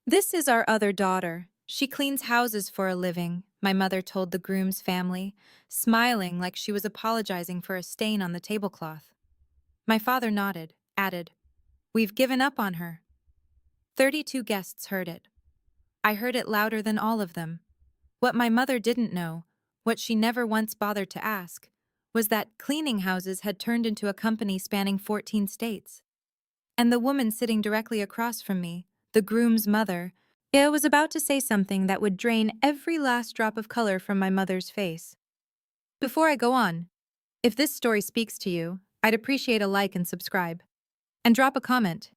This is our other daughter. She cleans houses for a living, my mother told the groom's family, smiling like she was apologizing for a stain on the tablecloth. My father nodded, added, "We've given up on her." 32 guests heard it. I heard it louder than all of them. What my mother didn't know, what she never once bothered to ask, was that cleaning houses had turned into a company spanning 14 states. And the woman sitting directly across from me, the groom's mother, I was about to say something that would drain every last drop of color from my mother's face. Before I go on, if this story speaks to you, I'd appreciate a like and subscribe. And drop a comment.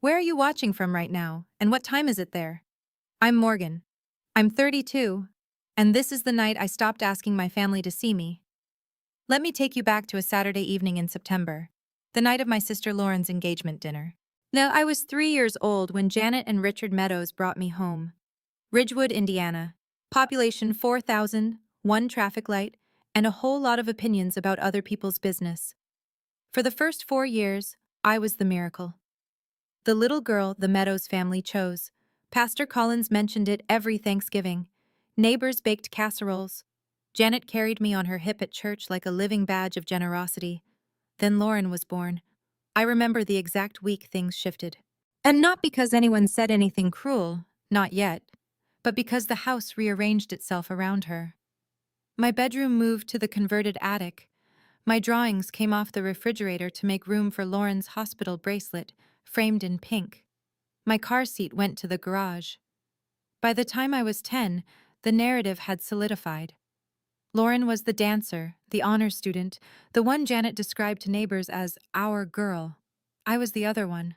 Where are you watching from right now, and what time is it there? I'm Morgan. I'm 32, and this is the night I stopped asking my family to see me. Let me take you back to a Saturday evening in September, the night of my sister Lauren's engagement dinner. Now, I was 3 years old when Janet and Richard Meadows brought me home. Ridgewood, Indiana. Population 4,000, one traffic light, and a whole lot of opinions about other people's business. For the first 4 years, I was the miracle. The little girl the Meadows family chose. Pastor Collins mentioned it every Thanksgiving. Neighbors baked casseroles. Janet carried me on her hip at church like a living badge of generosity. Then Lauren was born. I remember the exact week things shifted. And not because anyone said anything cruel, not yet, but because the house rearranged itself around her. My bedroom moved to the converted attic. My drawings came off the refrigerator to make room for Lauren's hospital bracelet, framed in pink. My car seat went to the garage. By the time I was 10, the narrative had solidified. Lauren was the dancer, the honor student, the one Janet described to neighbors as our girl. I was the other one.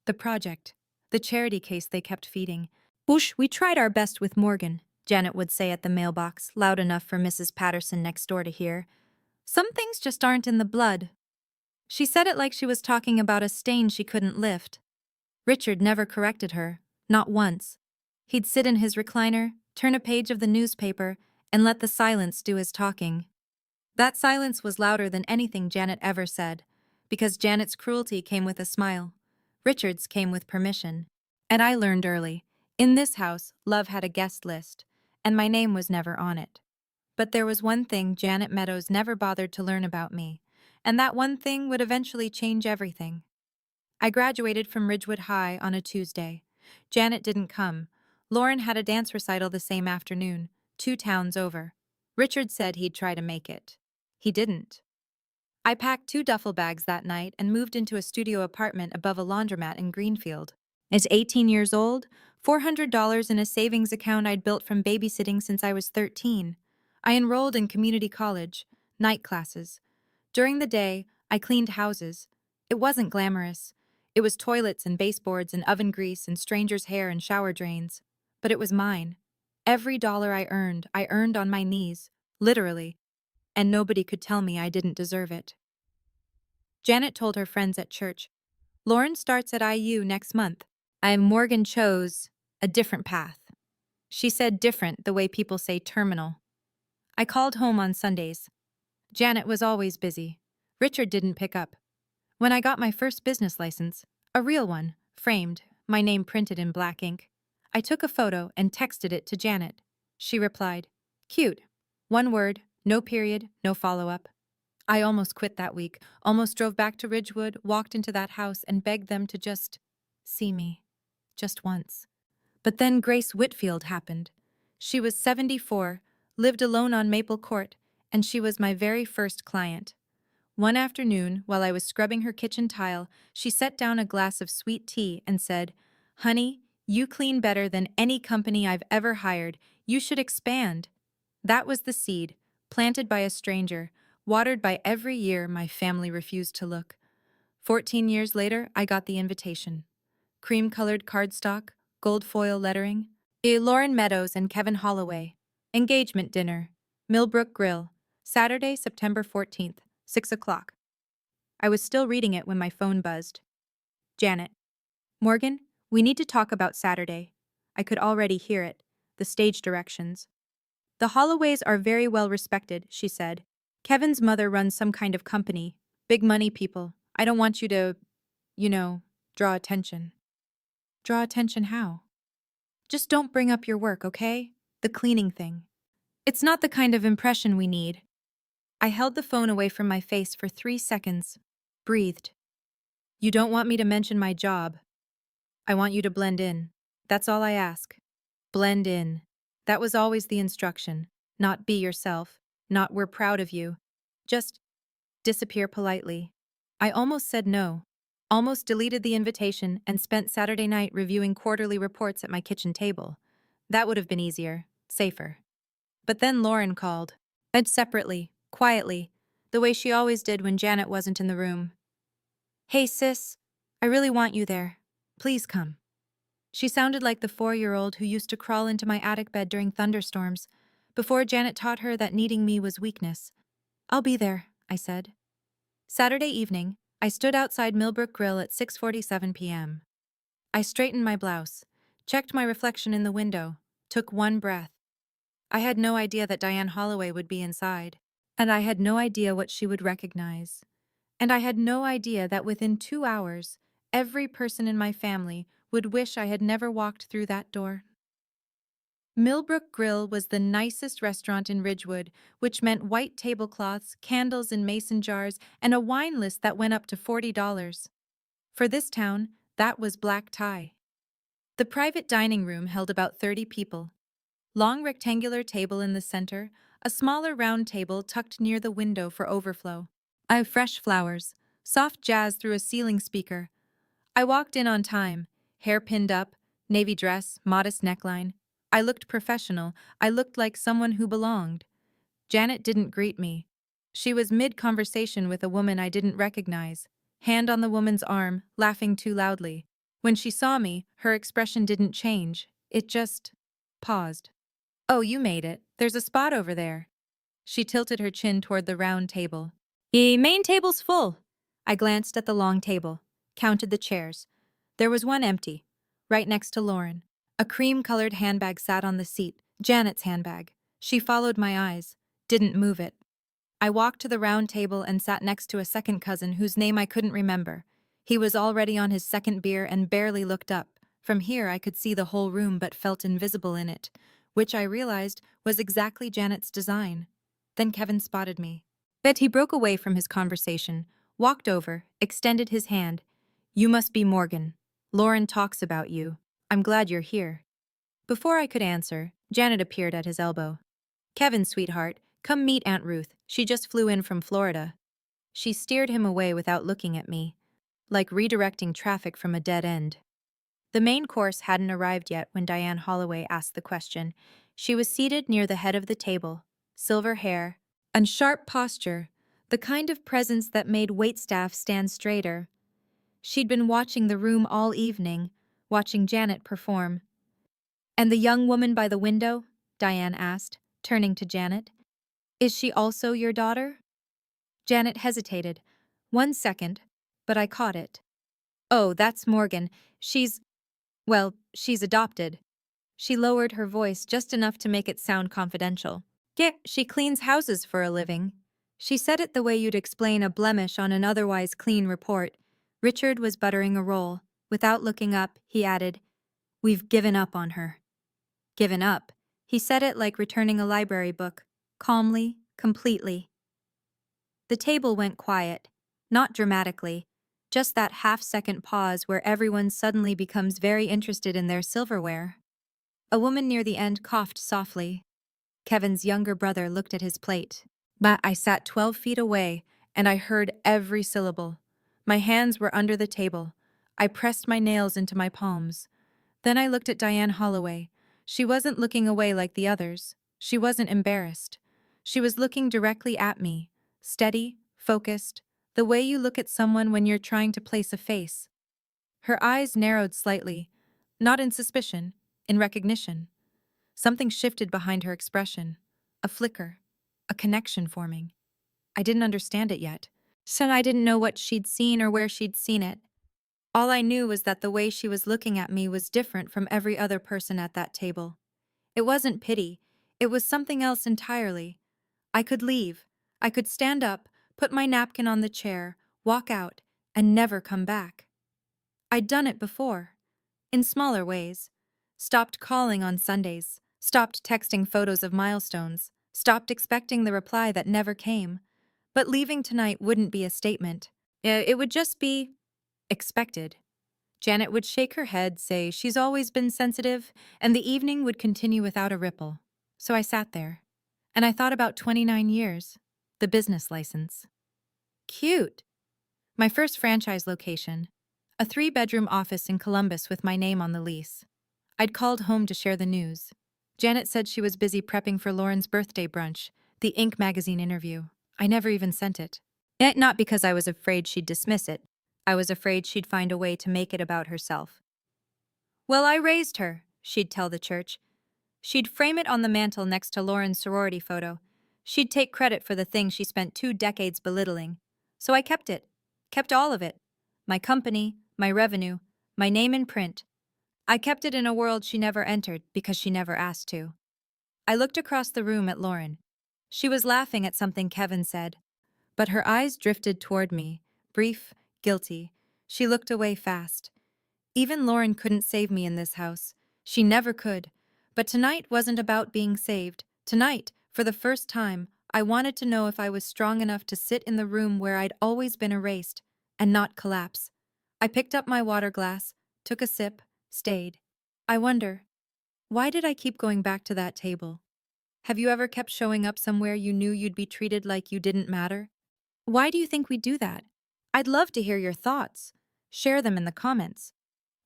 The project. The charity case they kept feeding. "Whoosh, we tried our best with Morgan," Janet would say at the mailbox, loud enough for Mrs. Patterson next door to hear. "Some things just aren't in the blood." She said it like she was talking about a stain she couldn't lift. Richard never corrected her, not once. He'd sit in his recliner, turn a page of the newspaper, and let the silence do his talking. That silence was louder than anything Janet ever said, because Janet's cruelty came with a smile. Richard's came with permission. And I learned early, in this house, love had a guest list, and my name was never on it. But there was one thing Janet Meadows never bothered to learn about me, and that one thing would eventually change everything. I graduated from Ridgewood High on a Tuesday. Janet didn't come. Lauren had a dance recital the same afternoon, 2 towns over. Richard said he'd try to make it. He didn't. I packed 2 duffel bags that night and moved into a studio apartment above a laundromat in Greenfield. At 18 years old, $400 in a savings account I'd built from babysitting since I was 13. I enrolled in community college, night classes. During the day, I cleaned houses. It wasn't glamorous. It was toilets and baseboards and oven grease and strangers' hair and shower drains. But it was mine. Every dollar I earned on my knees, literally, and nobody could tell me I didn't deserve it. Janet told her friends at church, "Lauren starts at IU next month." Morgan chose a different path. She said different the way people say terminal. I called home on Sundays. Janet was always busy. Richard didn't pick up. When I got my first business license, a real one, framed, my name printed in black ink, I took a photo and texted it to Janet. She replied, "Cute. One word, no period, no follow-up." I almost quit that week, almost drove back to Ridgewood, walked into that house and begged them to just see me. Just once. But then Grace Whitfield happened. She was 74, lived alone on Maple Court, and she was my very first client. One afternoon, while I was scrubbing her kitchen tile, she set down a glass of sweet tea and said, "Honey, you clean better than any company I've ever hired. You should expand." That was the seed, planted by a stranger, watered by every year my family refused to look. 14 years later, I got the invitation. Cream-colored cardstock, gold foil lettering. Lauren Meadows and Kevin Holloway. Engagement dinner. Millbrook Grill. Saturday, September 14th, 6 o'clock. I was still reading it when my phone buzzed. Janet. "Morgan, we need to talk about Saturday." I could already hear it, the stage directions. "The Holloways are very well respected," she said. "Kevin's mother runs some kind of company. Big money people. I don't want you to, draw attention." "Draw attention how?" Just don't bring up your work, okay? The cleaning thing. It's not the kind of impression we need. I held the phone away from my face for 3 seconds, breathed. You don't want me to mention my job. I want you to blend in. That's all I ask. Blend in. That was always the instruction. Not be yourself. Not we're proud of you. Just disappear politely. I almost said no. Almost deleted the invitation and spent Saturday night reviewing quarterly reports at my kitchen table. That would have been easier, safer. But then Lauren called. Said separately, quietly, the way she always did when Janet wasn't in the room. Hey sis, I really want you there. Please come. She sounded like the 4-year-old who used to crawl into my attic bed during thunderstorms, before Janet taught her that needing me was weakness. I'll be there, I said. Saturday evening, I stood outside Millbrook Grill at 6:47 p.m. I straightened my blouse, checked my reflection in the window, took one breath. I had no idea that Diane Holloway would be inside, and I had no idea what she would recognize. And I had no idea that within 2 hours, every person in my family would wish I had never walked through that door. Millbrook Grill was the nicest restaurant in Ridgewood, which meant white tablecloths, candles in mason jars, and a wine list that went up to $40. For this town, that was black tie. The private dining room held about 30 people. Long rectangular table in the center, a smaller round table tucked near the window for overflow. I have fresh flowers, soft jazz through a ceiling speaker. I walked in on time, hair pinned up, navy dress, modest neckline. I looked professional. I looked like someone who belonged. Janet didn't greet me. She was mid-conversation with a woman I didn't recognize, hand on the woman's arm, laughing too loudly. When she saw me, her expression didn't change. It just paused. Oh, you made it. There's a spot over there. She tilted her chin toward the round table. The main table's full. I glanced at the long table, counted the chairs. There was one empty, right next to Lauren. A cream-colored handbag sat on the seat, Janet's handbag. She followed my eyes, didn't move it. I walked to the round table and sat next to a second cousin whose name I couldn't remember. He was already on his second beer and barely looked up. From here I could see the whole room but felt invisible in it, which I realized was exactly Janet's design. Then Kevin spotted me. Bet he broke away from his conversation, walked over, extended his hand. You must be Morgan. Lauren talks about you. I'm glad you're here. Before I could answer, Janet appeared at his elbow. Kevin, sweetheart, come meet Aunt Ruth. She just flew in from Florida. She steered him away without looking at me, like redirecting traffic from a dead end. The main course hadn't arrived yet when Diane Holloway asked the question. She was seated near the head of the table, silver hair, and sharp posture, the kind of presence that made waitstaff stand straighter. She'd been watching the room all evening, watching Janet perform. And the young woman by the window? Diane asked, turning to Janet. Is she also your daughter? Janet hesitated. 1 second, but I caught it. Oh, that's Morgan. She's adopted. She lowered her voice just enough to make it sound confidential. Yeah, she cleans houses for a living. She said it the way you'd explain a blemish on an otherwise clean report. Richard was buttering a roll. Without looking up, he added, We've given up on her. Given up? He said it like returning a library book, calmly, completely. The table went quiet, not dramatically, just that half-second pause where everyone suddenly becomes very interested in their silverware. A woman near the end coughed softly. Kevin's younger brother looked at his plate. But I sat 12 feet away, and I heard every syllable. My hands were under the table. I pressed my nails into my palms. Then I looked at Diane Holloway. She wasn't looking away like the others. She wasn't embarrassed. She was looking directly at me, steady, focused, the way you look at someone when you're trying to place a face. Her eyes narrowed slightly, not in suspicion, in recognition. Something shifted behind her expression, a flicker, a connection forming. I didn't understand it yet, so I didn't know what she'd seen or where she'd seen it. All I knew was that the way she was looking at me was different from every other person at that table. It wasn't pity, it was something else entirely. I could leave. I could stand up, put my napkin on the chair, walk out, and never come back. I'd done it before, in smaller ways. Stopped calling on Sundays. Stopped texting photos of milestones. Stopped expecting the reply that never came. But leaving tonight wouldn't be a statement. It would just be expected. Janet would shake her head, say she's always been sensitive, and the evening would continue without a ripple. So I sat there, and I thought about 29 years, the business license. Cute. My first franchise location, a 3-bedroom office in Columbus with my name on the lease. I'd called home to share the news. Janet said she was busy prepping for Lauren's birthday brunch, the Inc. magazine interview. I never even sent it. Not because I was afraid she'd dismiss it. I was afraid she'd find a way to make it about herself. Well, I raised her, she'd tell the church. She'd frame it on the mantel next to Lauren's sorority photo. She'd take credit for the thing she spent 2 decades belittling. So I kept it. Kept all of it. My company, my revenue, my name in print. I kept it in a world she never entered because she never asked to. I looked across the room at Lauren. She was laughing at something Kevin said, but her eyes drifted toward me, brief, guilty. She looked away fast. Even Lauren couldn't save me in this house. She never could. But tonight wasn't about being saved. Tonight, for the first time, I wanted to know if I was strong enough to sit in the room where I'd always been erased and not collapse. I picked up my water glass, took a sip, stayed. I wonder, why did I keep going back to that table? Have you ever kept showing up somewhere you knew you'd be treated like you didn't matter? Why do you think we do that? I'd love to hear your thoughts. Share them in the comments.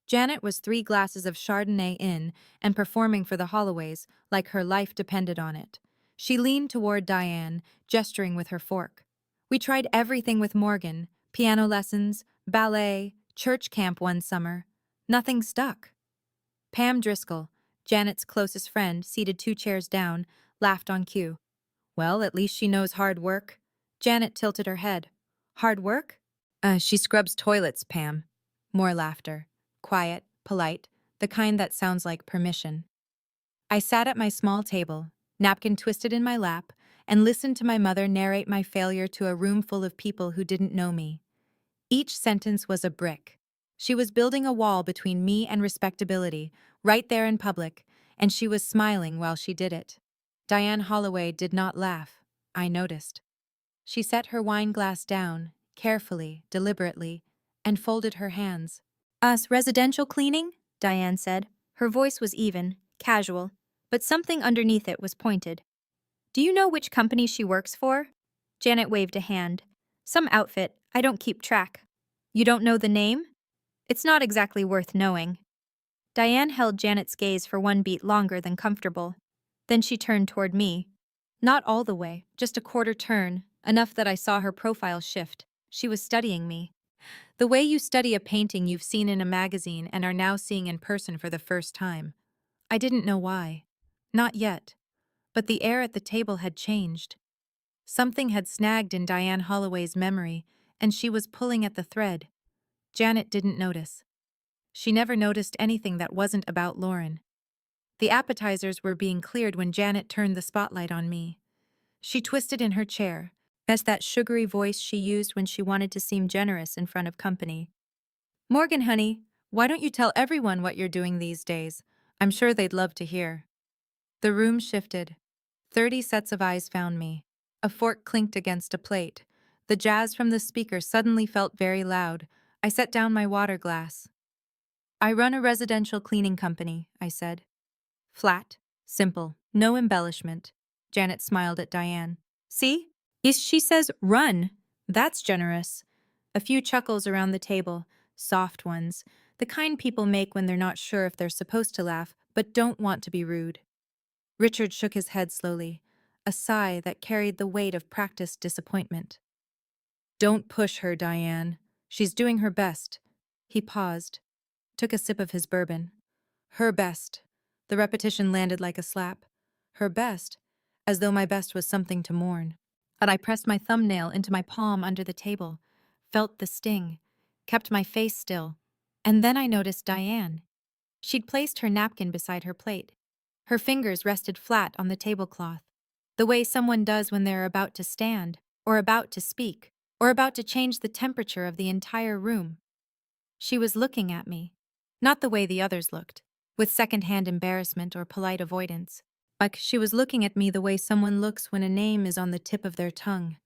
Janet was 3 glasses of Chardonnay in and performing for the Holloways like her life depended on it. She leaned toward Diane, gesturing with her fork. We tried everything with Morgan, piano lessons, ballet, church camp one summer. Nothing stuck. Pam Driscoll, Janet's closest friend, seated 2 chairs down, laughed on cue. Well, at least she knows hard work. Janet tilted her head. Hard work? She scrubs toilets, Pam. More laughter. Quiet, polite, the kind that sounds like permission. I sat at my small table, napkin twisted in my lap, and listened to my mother narrate my failure to a room full of people who didn't know me. Each sentence was a brick. She was building a wall between me and respectability, right there in public, and she was smiling while she did it. Diane Holloway did not laugh. I noticed. She set her wine glass down, carefully, deliberately, and folded her hands. Us residential cleaning? Diane said. Her voice was even, casual, but something underneath it was pointed. Do you know which company she works for? Janet waved a hand. Some outfit, I don't keep track. You don't know the name? It's not exactly worth knowing. Diane held Janet's gaze for 1 beat longer than comfortable. Then she turned toward me. Not all the way, just a quarter turn, enough that I saw her profile shift. She was studying me. The way you study a painting you've seen in a magazine and are now seeing in person for the first time. I didn't know why. Not yet. But the air at the table had changed. Something had snagged in Diane Holloway's memory, and she was pulling at the thread. Janet didn't notice. She never noticed anything that wasn't about Lauren. The appetizers were being cleared when Janet turned the spotlight on me. She twisted in her chair, as that sugary voice she used when she wanted to seem generous in front of company. Morgan, honey, why don't you tell everyone what you're doing these days? I'm sure they'd love to hear. The room shifted. 30 sets of eyes found me. A fork clinked against a plate. The jazz from the speaker suddenly felt very loud. I set down my water glass. I run a residential cleaning company, I said. Flat, simple, no embellishment. Janet smiled at Diane. See? She says run. That's generous. A few chuckles around the table, soft ones, the kind people make when they're not sure if they're supposed to laugh, but don't want to be rude. Richard shook his head slowly, a sigh that carried the weight of practiced disappointment. Don't push her, Diane. She's doing her best. He paused, took a sip of his bourbon. Her best. The repetition landed like a slap. Her best, as though my best was something to mourn. And I pressed my thumbnail into my palm under the table, felt the sting, kept my face still. And then I noticed Diane. She'd placed her napkin beside her plate. Her fingers rested flat on the tablecloth, the way someone does when they're about to stand, or about to speak, or about to change the temperature of the entire room. She was looking at me, not the way the others looked, with secondhand embarrassment or polite avoidance. Like she was looking at me the way someone looks when a name is on the tip of their tongue.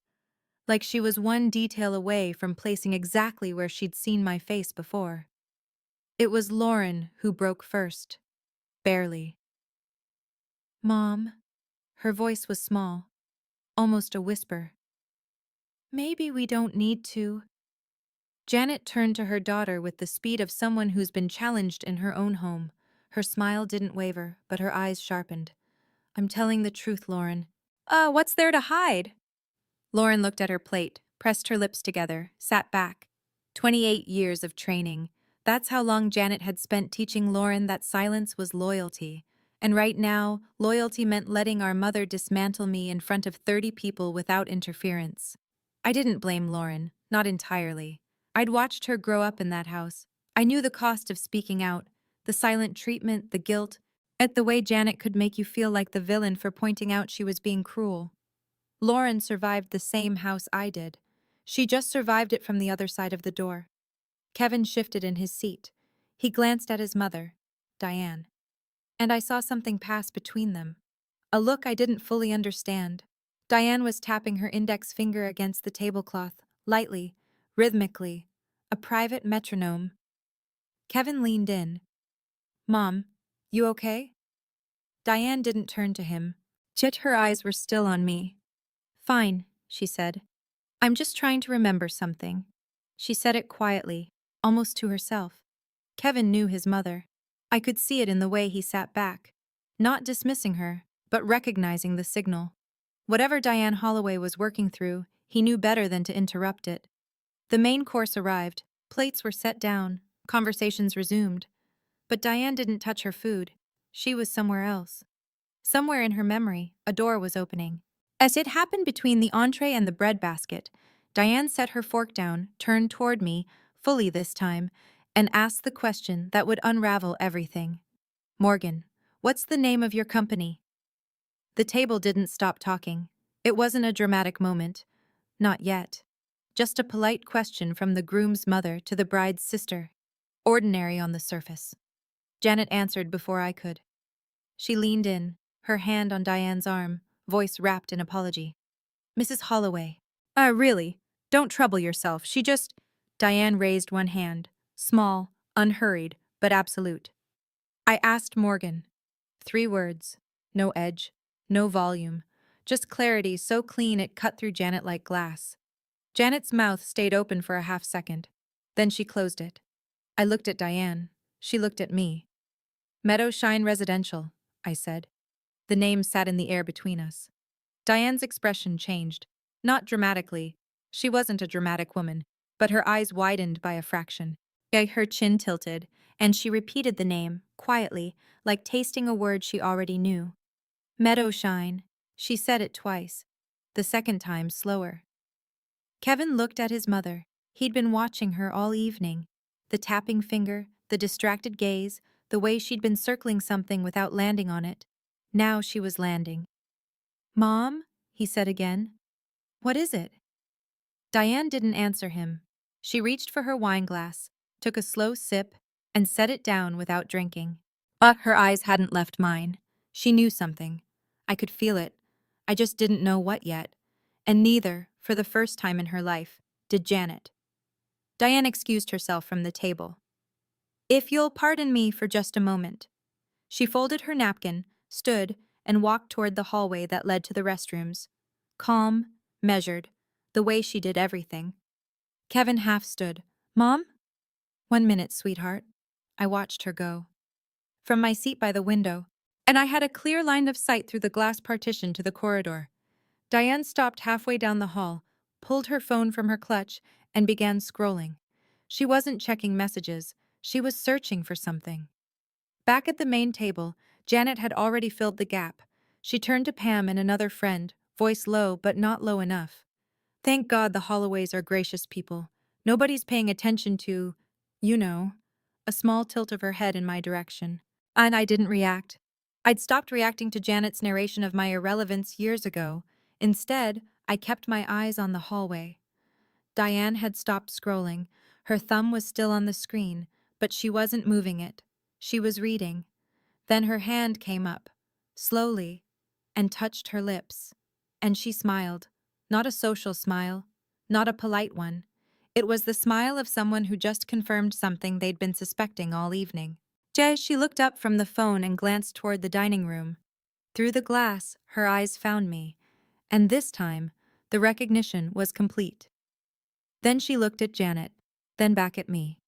Like she was one detail away from placing exactly where she'd seen my face before. It was Lauren who broke first. Barely. Mom. Her voice was small, almost a whisper. Maybe we don't need to. Janet turned to her daughter with the speed of someone who's been challenged in her own home. Her smile didn't waver, but her eyes sharpened. I'm telling the truth, Lauren. What's there to hide? Lauren looked at her plate, pressed her lips together, sat back. 28 years of training. That's how long Janet had spent teaching Lauren that silence was loyalty. And right now, loyalty meant letting our mother dismantle me in front of 30 people without interference. I didn't blame Lauren, not entirely. I'd watched her grow up in that house. I knew the cost of speaking out, the silent treatment, the guilt, at the way Janet could make you feel like the villain for pointing out she was being cruel. Lauren survived the same house I did. She just survived it from the other side of the door. Kevin shifted in his seat. He glanced at his mother, Diane. And I saw something pass between them. A look I didn't fully understand. Diane was tapping her index finger against the tablecloth, lightly, rhythmically, a private metronome. Kevin leaned in. Mom, you okay? Diane didn't turn to him. Yet her eyes were still on me. Fine, she said. I'm just trying to remember something. She said it quietly, almost to herself. Kevin knew his mother. I could see it in the way he sat back, not dismissing her, but recognizing the signal. Whatever Diane Holloway was working through, he knew better than to interrupt it. The main course arrived, plates were set down, conversations resumed. But Diane didn't touch her food. She was somewhere else. Somewhere in her memory, a door was opening. As it happened between the entree and the bread basket, Diane set her fork down, turned toward me, fully this time, and asked the question that would unravel everything. Morgan, what's the name of your company? The table didn't stop talking. It wasn't a dramatic moment. Not yet. Just a polite question from the groom's mother to the bride's sister. Ordinary on the surface. Janet answered before I could. She leaned in, her hand on Diane's arm, voice wrapped in apology. Mrs. Holloway. Really? Don't trouble yourself. She just... Diane raised one hand. Small, unhurried, but absolute. I asked Morgan. 3 words. No edge. No volume. Just clarity so clean it cut through Janet like glass. Janet's mouth stayed open for a half-second. Then she closed it. I looked at Diane. She looked at me. Meadowshine Residential, I said. The name sat in the air between us. Diane's expression changed. Not dramatically. She wasn't a dramatic woman, but her eyes widened by a fraction. Her chin tilted, and she repeated the name, quietly, like tasting a word she already knew. Meadowshine. She said it twice. The second time slower. Kevin looked at his mother. He'd been watching her all evening. The tapping finger, the distracted gaze, the way she'd been circling something without landing on it. Now she was landing. Mom? He said again. What is it? Diane didn't answer him. She reached for her wine glass, took a slow sip, and set it down without drinking. But her eyes hadn't left mine. She knew something. I could feel it. I just didn't know what yet. And neither, for the first time in her life, did Janet. Diane excused herself from the table. If you'll pardon me for just a moment. She folded her napkin, stood, and walked toward the hallway that led to the restrooms. Calm, measured, the way she did everything. Kevin half stood. Mom? 1 minute, sweetheart. I watched her go. From my seat by the window, and I had a clear line of sight through the glass partition to the corridor. Diane stopped halfway down the hall, pulled her phone from her clutch, and began scrolling. She wasn't checking messages. She was searching for something. Back at the main table, Janet had already filled the gap. She turned to Pam and another friend, voice low but not low enough. Thank God the Holloways are gracious people. Nobody's paying attention to, you know, a small tilt of her head in my direction. And I didn't react. I'd stopped reacting to Janet's narration of my irrelevance years ago. Instead, I kept my eyes on the hallway. Diane had stopped scrolling. Her thumb was still on the screen, but she wasn't moving it. She was reading. Then her hand came up, slowly, and touched her lips. And she smiled. Not a social smile, not a polite one. It was the smile of someone who just confirmed something they'd been suspecting all evening. As she looked up from the phone and glanced toward the dining room. Through the glass, her eyes found me, and this time, the recognition was complete. Then she looked at Janet, then back at me.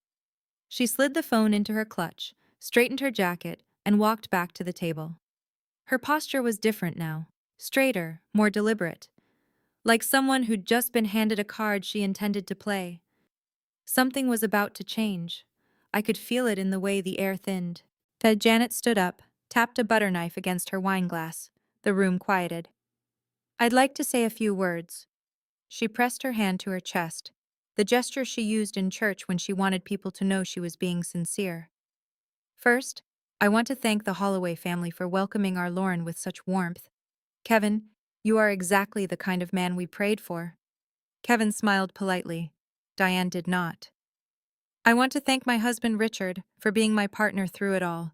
She slid the phone into her clutch, straightened her jacket, and walked back to the table. Her posture was different now, straighter, more deliberate, like someone who'd just been handed a card she intended to play. Something was about to change. I could feel it in the way the air thinned. Janet stood up, tapped a butter knife against her wine glass. The room quieted. I'd like to say a few words. She pressed her hand to her chest, the gesture she used in church when she wanted people to know she was being sincere. First, I want to thank the Holloway family for welcoming our Lauren with such warmth. Kevin, you are exactly the kind of man we prayed for. Kevin smiled politely. Diane did not. I want to thank my husband Richard for being my partner through it all.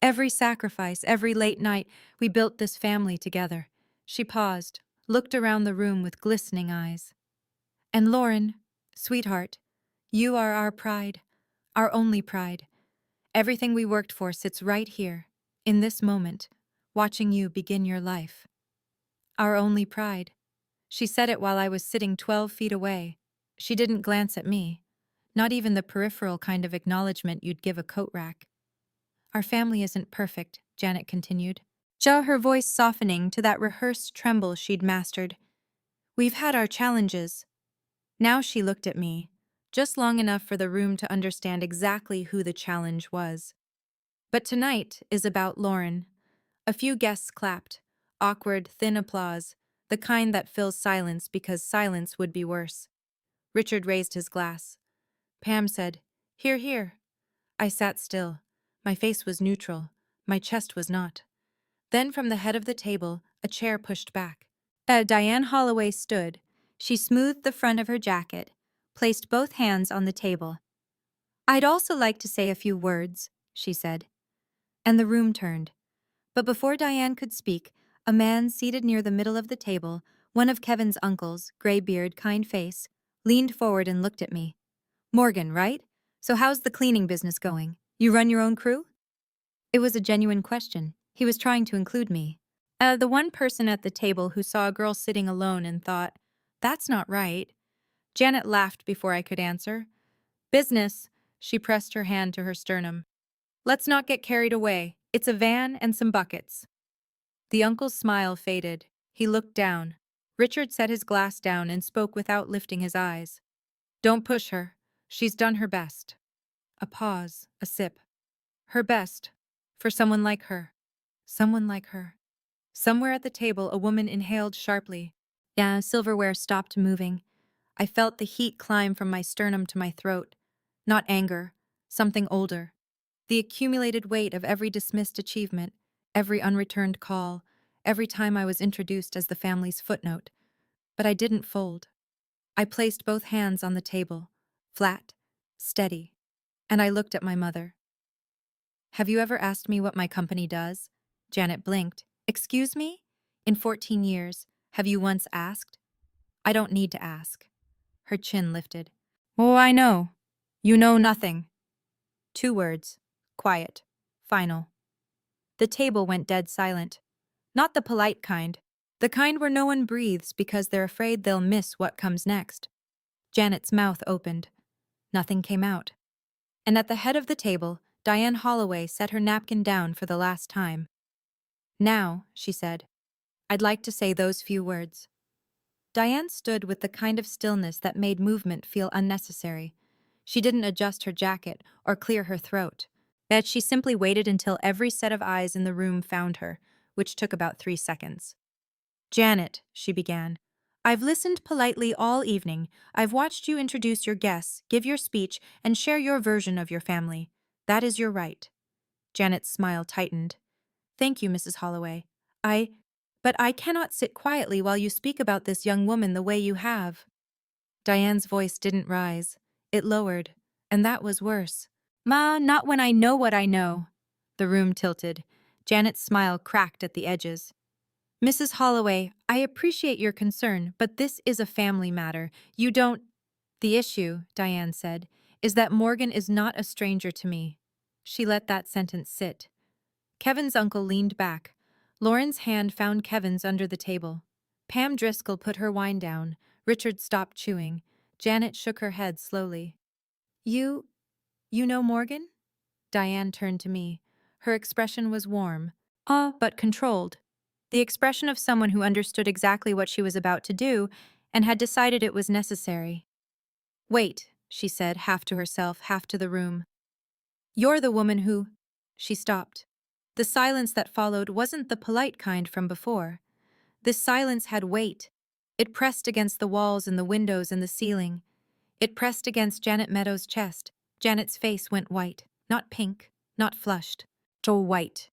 Every sacrifice, every late night, we built this family together. She paused, looked around the room with glistening eyes. And Lauren, sweetheart, you are our pride, our only pride. Everything we worked for sits right here, in this moment, watching you begin your life. Our only pride. She said it while I was sitting 12 feet away. She didn't glance at me, not even the peripheral kind of acknowledgement you'd give a coat rack. Our family isn't perfect, Janet continued, her voice softening to that rehearsed tremble she'd mastered. We've had our challenges. Now she looked at me, just long enough for the room to understand exactly who the challenge was. But tonight is about Lauren. A few guests clapped, awkward, thin applause, the kind that fills silence because silence would be worse. Richard raised his glass. Pam said, "Hear, hear." I sat still. My face was neutral. My chest was not. Then from the head of the table, a chair pushed back. Diane Holloway stood. She smoothed the front of her jacket, placed both hands on the table. I'd also like to say a few words, she said. And the room turned. But before Diane could speak, a man seated near the middle of the table, one of Kevin's uncles, gray beard, kind face, leaned forward and looked at me. Morgan, right? So how's the cleaning business going? You run your own crew? It was a genuine question. He was trying to include me. The one person at the table who saw a girl sitting alone and thought, that's not right. Janet laughed before I could answer. Business. She pressed her hand to her sternum. Let's not get carried away. It's a van and some buckets. The uncle's smile faded. He looked down. Richard set his glass down and spoke without lifting his eyes. Don't push her. She's done her best. A pause, a sip. Her best. For someone like her. Someone like her. Somewhere at the table, a woman inhaled sharply. Silverware stopped moving. I felt the heat climb from my sternum to my throat. Not anger, something older. The accumulated weight of every dismissed achievement, every unreturned call, every time I was introduced as the family's footnote. But I didn't fold. I placed both hands on the table, flat, steady, and I looked at my mother. Have you ever asked me what my company does? Janet blinked. Excuse me? In 14 years, have you once asked? I don't need to ask. Her chin lifted. Oh, I know. You know nothing. 2 words. Quiet. Final. The table went dead silent. Not the polite kind. The kind where no one breathes because they're afraid they'll miss what comes next. Janet's mouth opened. Nothing came out. And at the head of the table, Diane Holloway set her napkin down for the last time. Now, she said, I'd like to say those few words. Diane stood with the kind of stillness that made movement feel unnecessary. She didn't adjust her jacket or clear her throat. That she simply waited until every set of eyes in the room found her, which took about 3 seconds. Janet, she began, I've listened politely all evening. I've watched you introduce your guests, give your speech, and share your version of your family. That is your right. Janet's smile tightened. Thank you, Mrs. Holloway. But I cannot sit quietly while you speak about this young woman the way you have. Diane's voice didn't rise. It lowered, and that was worse. Ma, not when I know what I know. The room tilted. Janet's smile cracked at the edges. Mrs. Holloway, I appreciate your concern, but this is a family matter. You don't— The issue, Diane said, is that Morgan is not a stranger to me. She let that sentence sit. Kevin's uncle leaned back. Lauren's hand found Kevin's under the table. Pam Driscoll put her wine down. Richard stopped chewing. Janet shook her head slowly. You know Morgan? Diane turned to me. Her expression was warm, but controlled. The expression of someone who understood exactly what she was about to do and had decided it was necessary. Wait, she said, half to herself, half to the room. You're the woman who— She stopped. The silence that followed wasn't the polite kind from before. This silence had weight. It pressed against the walls and the windows and the ceiling. It pressed against Janet Meadows' chest. Janet's face went white, not pink, not flushed. So white.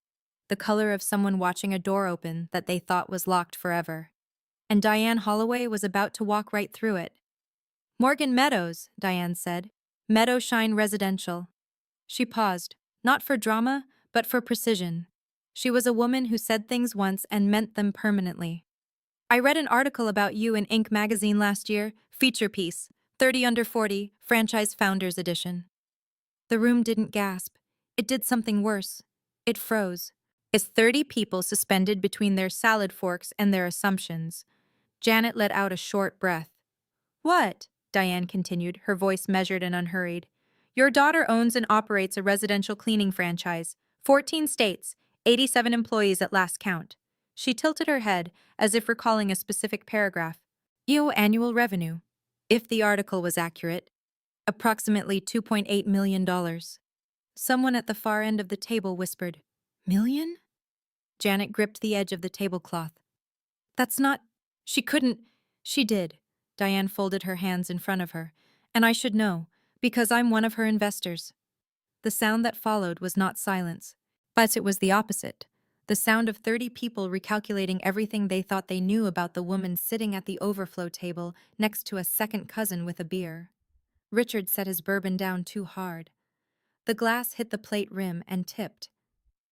The color of someone watching a door open that they thought was locked forever. And Diane Holloway was about to walk right through it. Morgan Meadows, Diane said. Meadowshine Residential. She paused, not for drama, but for precision. She was a woman who said things once and meant them permanently. I read an article about you in Inc. magazine last year, feature piece, 30 under 40, franchise founders edition. The room didn't gasp. It did something worse. It froze. As 30 people suspended between their salad forks and their assumptions. Janet let out a short breath. What? Diane continued, her voice measured and unhurried. Your daughter owns and operates a residential cleaning franchise. 14 states, 87 employees at last count. She tilted her head, as if recalling a specific paragraph. Annual revenue. If the article was accurate, approximately $2.8 million. Someone at the far end of the table whispered, Million? Janet gripped the edge of the tablecloth. That's not— She couldn't— She did. Diane folded her hands in front of her. And I should know, because I'm one of her investors. The sound that followed was not silence, but it was the opposite. The sound of 30 people recalculating everything they thought they knew about the woman sitting at the overflow table next to a second cousin with a beer. Richard set his bourbon down too hard. The glass hit the plate rim and tipped.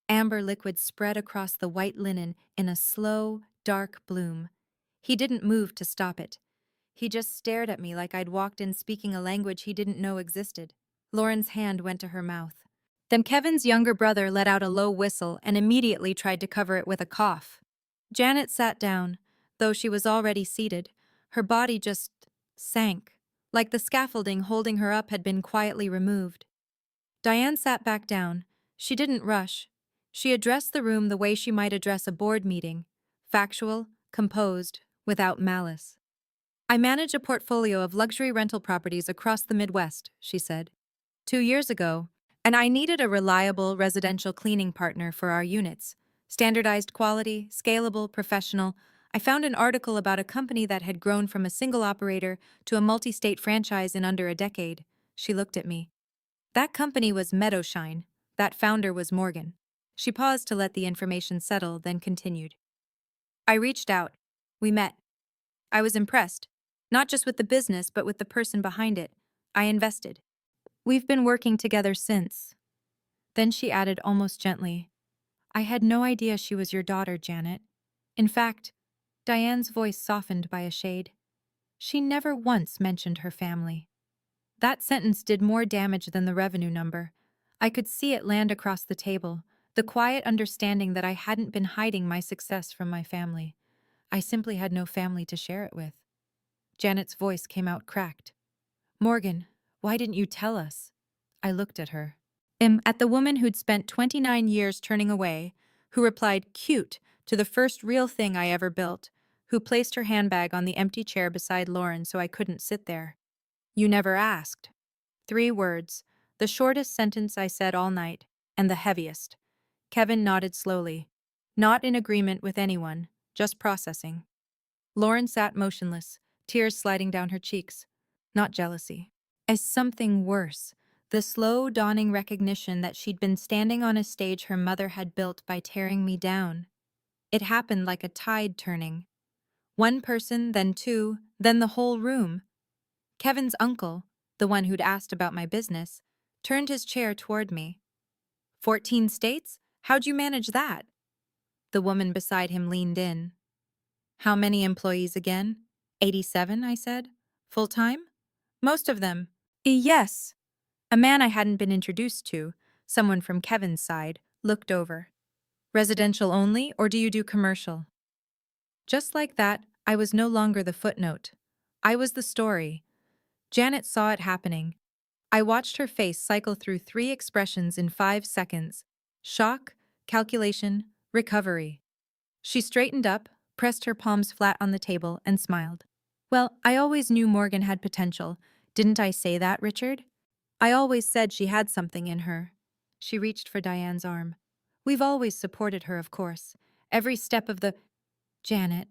Amber liquid spread across the white linen in a slow, dark bloom. He didn't move to stop it. He just stared at me like I'd walked in speaking a language he didn't know existed. Lauren's hand went to her mouth. Then Kevin's younger brother let out a low whistle and immediately tried to cover it with a cough. Janet sat down, though she was already seated. Her body just sank, like the scaffolding holding her up had been quietly removed. Diane sat back down. She didn't rush. She addressed the room the way she might address a board meeting, factual, composed, without malice. I manage a portfolio of luxury rental properties across the Midwest, she said. 2 years ago, and I needed a reliable residential cleaning partner for our units. Standardized quality, scalable, professional. I found an article about a company that had grown from a single operator to a multi-state franchise in under a decade. She looked at me. That company was Meadowshine. That founder was Morgan. She paused to let the information settle, then continued. I reached out. We met. I was impressed. Not just with the business, but with the person behind it. I invested. We've been working together since. Then she added almost gently, I had no idea she was your daughter, Janet. In fact, Diane's voice softened by a shade. She never once mentioned her family. That sentence did more damage than the revenue number. I could see it land across the table, the quiet understanding that I hadn't been hiding my success from my family. I simply had no family to share it with. Janet's voice came out cracked. Morgan, why didn't you tell us? I looked at her. At the woman who'd spent 29 years turning away, who replied cute to the first real thing I ever built, who placed her handbag on the empty chair beside Lauren so I couldn't sit there. You never asked. 3 words, the shortest sentence I said all night, and the heaviest. Kevin nodded slowly. Not in agreement with anyone, just processing. Lauren sat motionless, tears sliding down her cheeks. Not jealousy. As something worse, the slow dawning recognition that she'd been standing on a stage her mother had built by tearing me down. It happened like a tide turning. 1 person, then 2, then the whole room. Kevin's uncle, the one who'd asked about my business, turned his chair toward me. 14 states? How'd you manage that? The woman beside him leaned in. How many employees again? 87, I said. Full-time? Most of them. Yes. A man I hadn't been introduced to, someone from Kevin's side, looked over. Residential only, or do you do commercial? Just like that, I was no longer the footnote. I was the story. Janet saw it happening. I watched her face cycle through 3 expressions in 5 seconds: shock, calculation, recovery. She straightened up, pressed her palms flat on the table, and smiled. Well, I always knew Morgan had potential. Didn't I say that, Richard? I always said she had something in her. She reached for Diane's arm. We've always supported her, of course. Every step of the— Janet.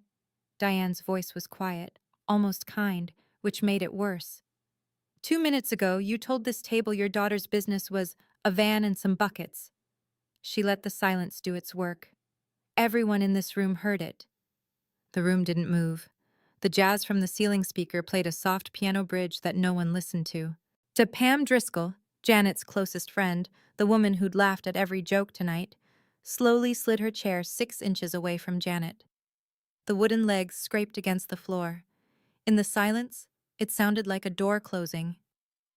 Diane's voice was quiet, almost kind, which made it worse. 2 minutes ago, you told this table your daughter's business was a van and some buckets. She let the silence do its work. Everyone in this room heard it. The room didn't move. The jazz from the ceiling speaker played a soft piano bridge that no one listened to. To Pam Driscoll, Janet's closest friend, the woman who'd laughed at every joke tonight, slowly slid her chair 6 inches away from Janet. The wooden legs scraped against the floor. In the silence, it sounded like a door closing.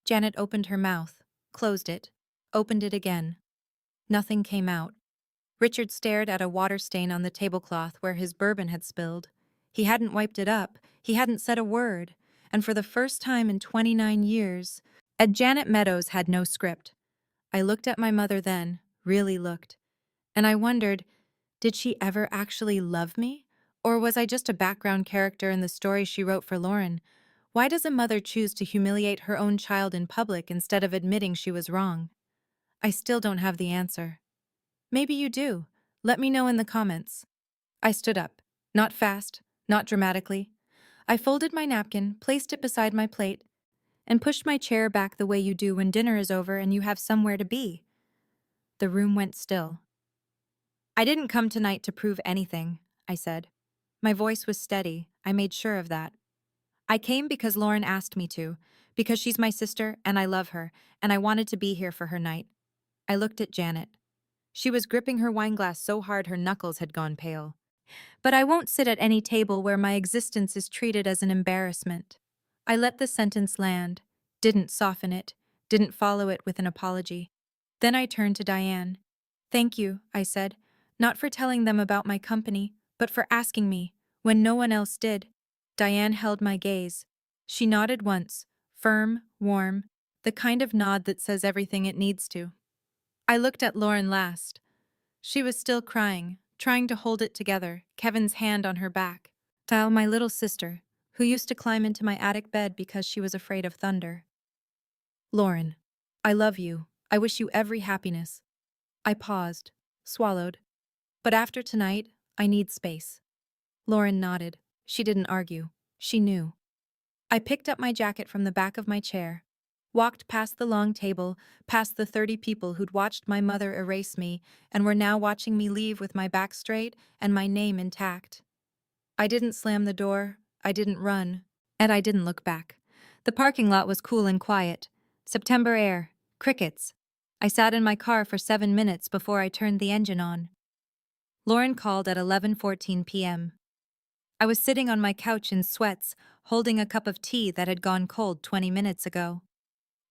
Janet opened her mouth, closed it, opened it again. Nothing came out. Richard stared at a water stain on the tablecloth where his bourbon had spilled. He hadn't wiped it up, he hadn't said a word, and for the first time in 29 years, Janet Meadows had no script. I looked at my mother then, really looked, and I wondered, did she ever actually love me? Or was I just a background character in the story she wrote for Lauren? Why does a mother choose to humiliate her own child in public instead of admitting she was wrong? I still don't have the answer. Maybe you do. Let me know in the comments. I stood up. Not fast, not dramatically. I folded my napkin, placed it beside my plate, and pushed my chair back the way you do when dinner is over and you have somewhere to be. The room went still. I didn't come tonight to prove anything, I said. My voice was steady. I made sure of that. I came because Lauren asked me to, because she's my sister and I love her, and I wanted to be here for her night. I looked at Janet. She was gripping her wineglass so hard her knuckles had gone pale. But I won't sit at any table where my existence is treated as an embarrassment. I let the sentence land, didn't soften it, didn't follow it with an apology. Then I turned to Diane. Thank you, I said, not for telling them about my company, but for asking me, when no one else did. Diane held my gaze. She nodded once, firm, warm, the kind of nod that says everything it needs to. I looked at Lauren last. She was still crying, trying to hold it together, Kevin's hand on her back. Tile, my little sister, who used to climb into my attic bed because she was afraid of thunder. Lauren, I love you. I wish you every happiness. I paused, swallowed. But after tonight, I need space. Lauren nodded. She didn't argue. She knew. I picked up my jacket from the back of my chair, walked past the long table, past the 30 people who'd watched my mother erase me and were now watching me leave with my back straight and my name intact. I didn't slam the door, I didn't run, and I didn't look back. The parking lot was cool and quiet. September air, crickets. I sat in my car for 7 minutes before I turned the engine on. Lauren called at 11:14 p.m. I was sitting on my couch in sweats, holding a cup of tea that had gone cold 20 minutes ago.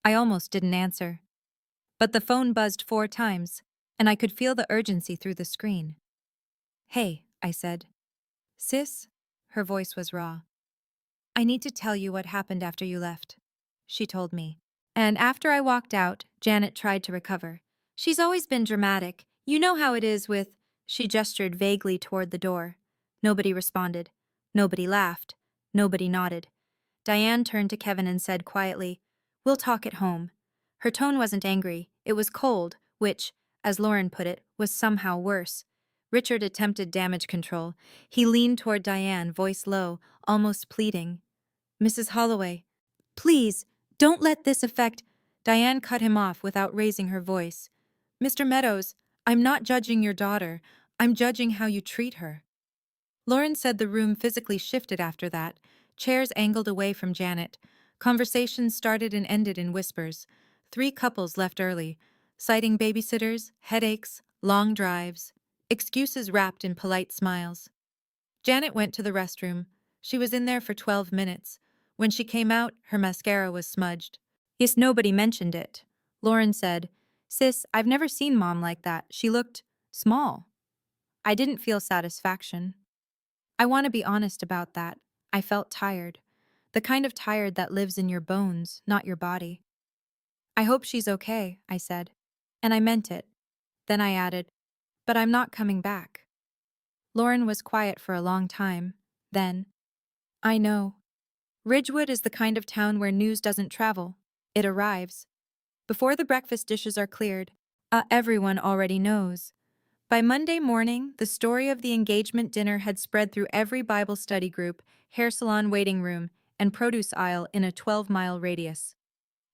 I almost didn't answer. But the phone buzzed 4 times, and I could feel the urgency through the screen. Hey, I said. Sis? Her voice was raw. I need to tell you what happened after you left, she told me. And after I walked out, Janet tried to recover. She's always been dramatic. You know how it is with— She gestured vaguely toward the door. Nobody responded. Nobody laughed. Nobody nodded. Diane turned to Kevin and said quietly, We'll talk at home. Her tone wasn't angry. It was cold, which, as Lauren put it, was somehow worse. Richard attempted damage control. He leaned toward Diane, voice low, almost pleading. Mrs. Holloway, please, don't let this affect— Diane cut him off without raising her voice. Mr. Meadows, I'm not judging your daughter. I'm judging how you treat her. Lauren said the room physically shifted after that. Chairs angled away from Janet. Conversations started and ended in whispers. 3 couples left early, citing babysitters, headaches, long drives. Excuses wrapped in polite smiles. Janet went to the restroom. She was in there for 12 minutes. When she came out, her mascara was smudged. Yes, nobody mentioned it. Lauren said, "Sis, I've never seen Mom like that. She looked small." I didn't feel satisfaction. I want to be honest about that. I felt tired. The kind of tired that lives in your bones, not your body. "I hope she's okay," I said. And I meant it. Then I added, "But I'm not coming back." Lauren was quiet for a long time. Then, "I know. Ridgewood is the kind of town where news doesn't travel. It arrives. Before the breakfast dishes are cleared, everyone already knows." By Monday morning, the story of the engagement dinner had spread through every Bible study group, hair salon waiting room, and produce aisle in a 12-mile radius.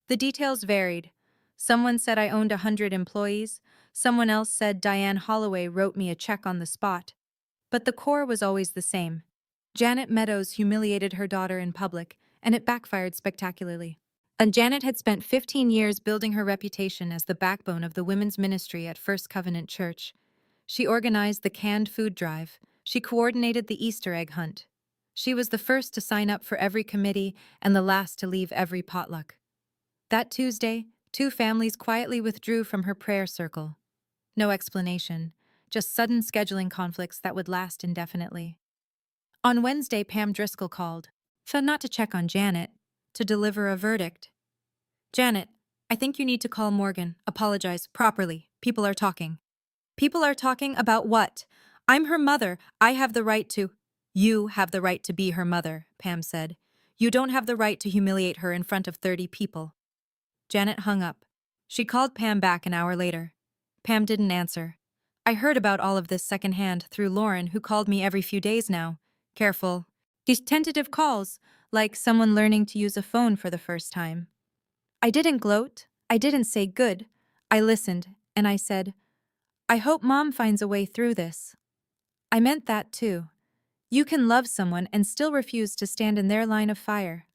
The details varied. Someone said I owned 100 employees. Someone else said Diane Holloway wrote me a check on the spot. But the core was always the same. Janet Meadows humiliated her daughter in public, and it backfired spectacularly. And Janet had spent 15 years building her reputation as the backbone of the women's ministry at First Covenant Church. She organized the canned food drive. She coordinated the Easter egg hunt. She was the first to sign up for every committee and the last to leave every potluck. That Tuesday, 2 families quietly withdrew from her prayer circle. No explanation, just sudden scheduling conflicts that would last indefinitely. On Wednesday, Pam Driscoll called, so not to check on Janet, to deliver a verdict. "Janet, I think you need to call Morgan, apologize, properly. People are talking." "People are talking about what? I'm her mother. I have the right to—" "You have the right to be her mother," Pam said. "You don't have the right to humiliate her in front of 30 people." Janet hung up. She called Pam back an hour later. Pam didn't answer. "I heard about all of this secondhand through Lauren, who called me every few days now. Careful. These tentative calls, like someone learning to use a phone for the first time." I didn't gloat. I didn't say good. I listened, and I said, "I hope Mom finds a way through this." I meant that too. You can love someone and still refuse to stand in their line of fire.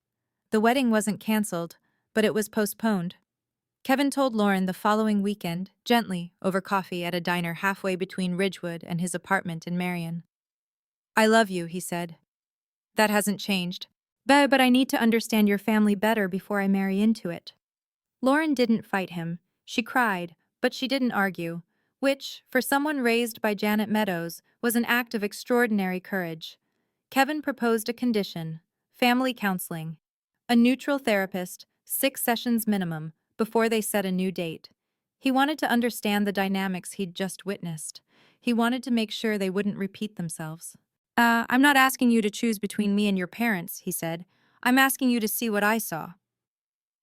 The wedding wasn't canceled, but it was postponed. Kevin told Lauren the following weekend, gently, over coffee at a diner halfway between Ridgewood and his apartment in Marion. "I love you," he said. "That hasn't changed. But I need to understand your family better before I marry into it." Lauren didn't fight him. She cried, but she didn't argue, which, for someone raised by Janet Meadows, was an act of extraordinary courage. Kevin proposed a condition: family counseling. A neutral therapist, 6 sessions minimum, before they set a new date. He wanted to understand the dynamics he'd just witnessed. He wanted to make sure they wouldn't repeat themselves. I'm not asking you to choose between me and your parents," he said. "I'm asking you to see what I saw."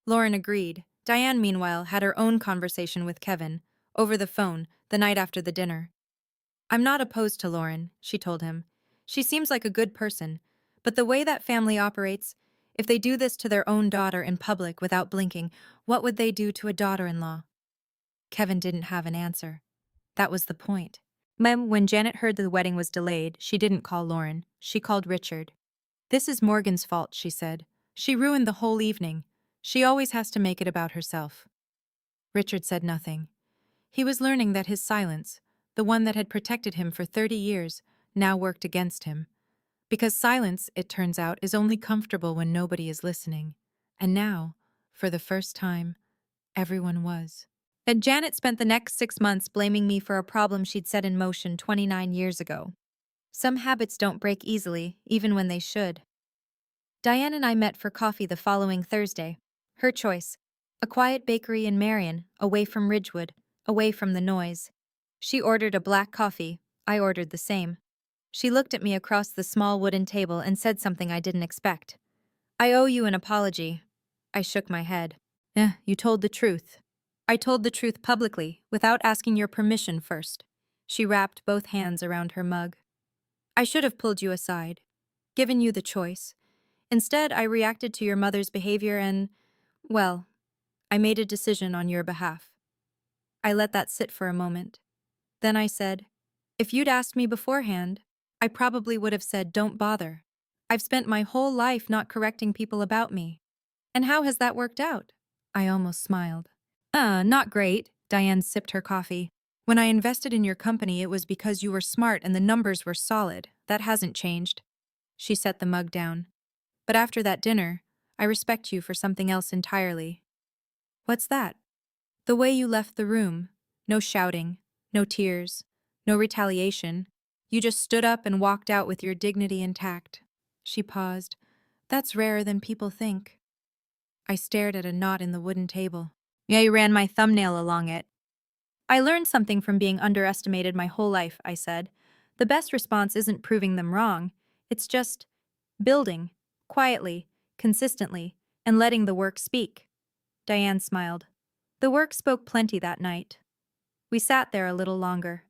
Lauren agreed. Diane, meanwhile, had her own conversation with Kevin, over the phone, the night after the dinner. "I'm not opposed to Lauren," she told him. "She seems like a good person. But the way that family operates, if they do this to their own daughter in public without blinking, what would they do to a daughter-in-law?" Kevin didn't have an answer. That was the point. When Janet heard the wedding was delayed, she didn't call Lauren. She called Richard. "This is Morgan's fault," she said. "She ruined the whole evening. She always has to make it about herself." Richard said nothing. He was learning that his silence, the one that had protected him for 30 years, now worked against him. Because silence, it turns out, is only comfortable when nobody is listening. And now, for the first time, everyone was. And Janet spent the next 6 months blaming me for a problem she'd set in motion 29 years ago. Some habits don't break easily, even when they should. Diane and I met for coffee the following Thursday. Her choice. A quiet bakery in Marion, away from Ridgewood, away from the noise. She ordered a black coffee. I ordered the same. She looked at me across the small wooden table and said something I didn't expect. "I owe you an apology." I shook my head. You told the truth." "I told the truth publicly, without asking your permission first." She wrapped both hands around her mug. "I should have pulled you aside, given you the choice. Instead, I reacted to your mother's behavior and, well, I made a decision on your behalf." I let that sit for a moment. Then I said, "If you'd asked me beforehand, I probably would have said, 'Don't bother.' I've spent my whole life not correcting people about me. And how has that worked out?" I almost smiled. Not great." Diane sipped her coffee. When I invested in your company, it was because you were smart and the numbers were solid. That hasn't changed. She set the mug down. But after that dinner, I respect you for something else entirely. What's that? The way you left the room. No shouting, no tears, no retaliation. You just stood up and walked out with your dignity intact. She paused. That's rarer than people think. I stared at a knot in the wooden table. Yeah, you ran my thumbnail along it. I learned something from being underestimated my whole life, I said. The best response isn't proving them wrong. It's just building, quietly, consistently, and letting the work speak. Diane smiled. The work spoke plenty that night. We sat there a little longer.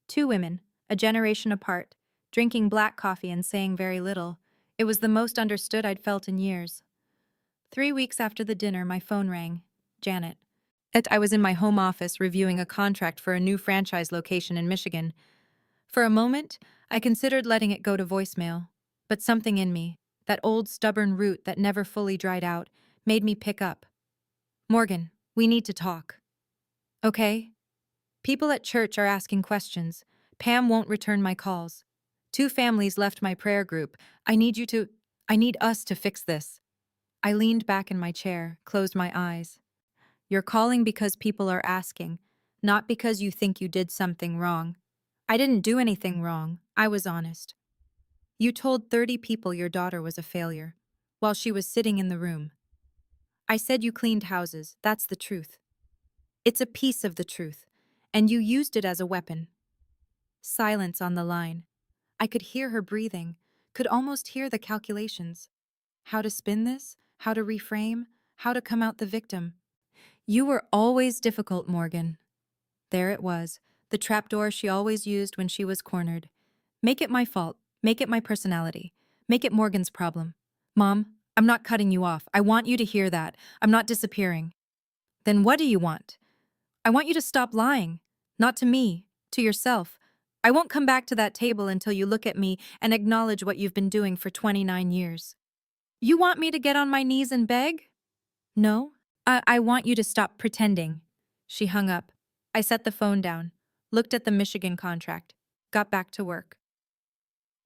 Two women, a generation apart, drinking black coffee and saying very little. It was the most understood I'd felt in years. 3 weeks after the dinner, my phone rang. Janet. I was in my home office reviewing a contract for a new franchise location in Michigan. For a moment, I considered letting it go to voicemail. But something in me, that old stubborn root that never fully dried out, made me pick up. Morgan, we need to talk. Okay? People at church are asking questions. Pam won't return my calls. Two families left my prayer group. I need us to fix this. I leaned back in my chair, closed my eyes. You're calling because people are asking, not because you think you did something wrong. I didn't do anything wrong. I was honest. You told 30 people your daughter was a failure, while she was sitting in the room. I said you cleaned houses. That's the truth. It's a piece of the truth, and you used it as a weapon. Silence on the line. I could hear her breathing, could almost hear the calculations. How to spin this? How to reframe? How to come out the victim? You were always difficult, Morgan. There it was, the trapdoor she always used when she was cornered. Make it my fault. Make it my personality. Make it Morgan's problem. Mom, I'm not cutting you off. I want you to hear that. I'm not disappearing. Then what do you want? I want you to stop lying. Not to me, to yourself. I won't come back to that table until you look at me and acknowledge what you've been doing for 29 years. You want me to get on my knees and beg? No. I want you to stop pretending. She hung up. I set the phone down, looked at the Michigan contract, got back to work.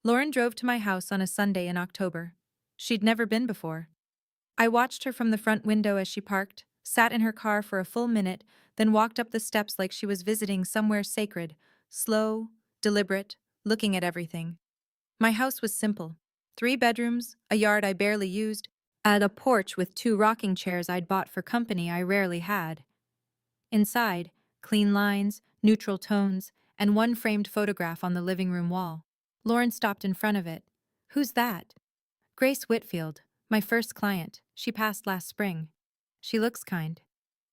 Lauren drove to my house on a Sunday in October. She'd never been before. I watched her from the front window as she parked, sat in her car for a full minute, then walked up the steps like she was visiting somewhere sacred, slow, deliberate, looking at everything. My house was simple. 3 bedrooms, a yard I barely used, and a porch with 2 rocking chairs I'd bought for company I rarely had. Inside, clean lines, neutral tones, and one framed photograph on the living room wall. Lauren stopped in front of it. Who's that? Grace Whitfield, my first client. She passed last spring. She looks kind.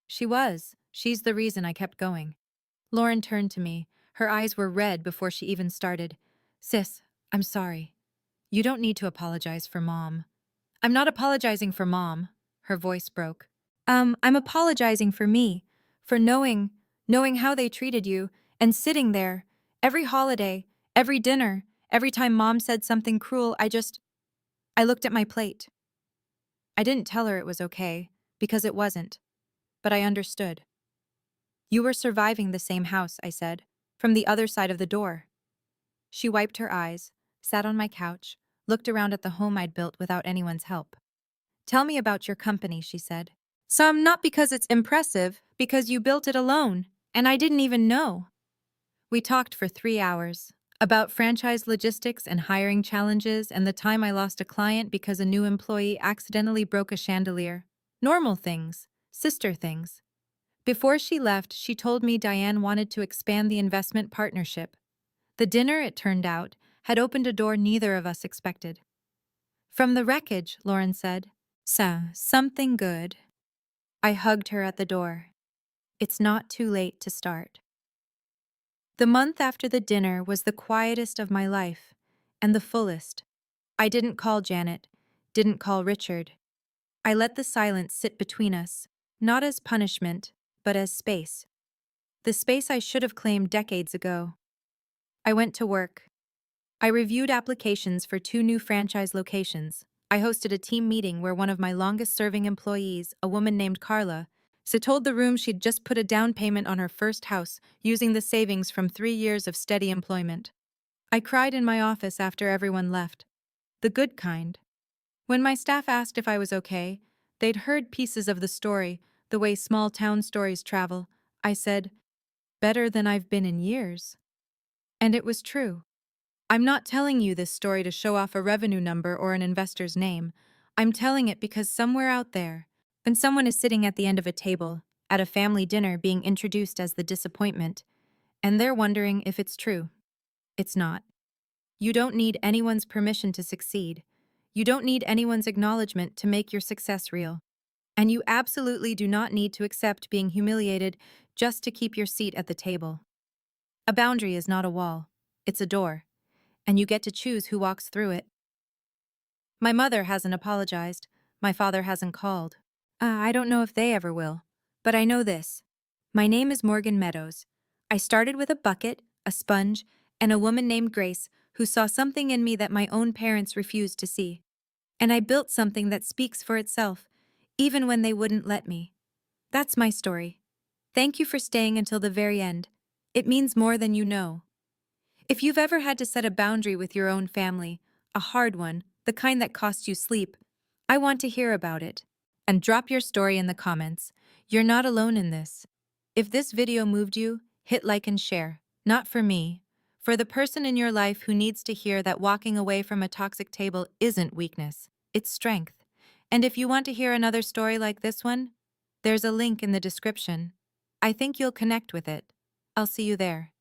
She was. She's the reason I kept going. Lauren turned to me. Her eyes were red before she even started. Sis, I'm sorry. You don't need to apologize for Mom. I'm not apologizing for Mom. Her voice broke. I'm apologizing for me, for knowing how they treated you, and sitting there, every holiday, every dinner, every time Mom said something cruel, I looked at my plate. I didn't tell her it was okay, because it wasn't, but I understood. You were surviving the same house, I said, from the other side of the door. She wiped her eyes, sat on my couch, looked around at the home I'd built without anyone's help. Tell me about your company, she said. Some not because it's impressive, because you built it alone, and I didn't even know. We talked for 3 hours about franchise logistics and hiring challenges and the time I lost a client because a new employee accidentally broke a chandelier. Normal things, sister things. Before she left, she told me Diane wanted to expand the investment partnership. The dinner, it turned out, had opened a door neither of us expected. From the wreckage, Lauren said. Something good. I hugged her at the door. It's not too late to start. The month after the dinner was the quietest of my life, and the fullest. I didn't call Janet, didn't call Richard. I let the silence sit between us, not as punishment, but as space. The space I should have claimed decades ago. I went to work. I reviewed applications for 2 new franchise locations. I hosted a team meeting where one of my longest-serving employees, a woman named Carla, She told the room she'd just put a down payment on her first house using the savings from 3 years of steady employment. I cried in my office after everyone left. The good kind. When my staff asked if I was okay, they'd heard pieces of the story, the way small town stories travel. I said, better than I've been in years. And it was true. I'm not telling you this story to show off a revenue number or an investor's name. I'm telling it because somewhere out there, when someone is sitting at the end of a table, at a family dinner being introduced as the disappointment, and they're wondering if it's true. It's not. You don't need anyone's permission to succeed. You don't need anyone's acknowledgement to make your success real. And you absolutely do not need to accept being humiliated just to keep your seat at the table. A boundary is not a wall, it's a door, and you get to choose who walks through it. My mother hasn't apologized. My father hasn't called. I don't know if they ever will. But I know this. My name is Morgan Meadows. I started with a bucket, a sponge, and a woman named Grace who saw something in me that my own parents refused to see. And I built something that speaks for itself, even when they wouldn't let me. That's my story. Thank you for staying until the very end. It means more than you know. If you've ever had to set a boundary with your own family, a hard one, the kind that costs you sleep, I want to hear about it. And drop your story in the comments. You're not alone in this. If this video moved you, hit like and share. Not for me. For the person in your life who needs to hear that walking away from a toxic table isn't weakness, it's strength. And if you want to hear another story like this one, there's a link in the description. I think you'll connect with it. I'll see you there.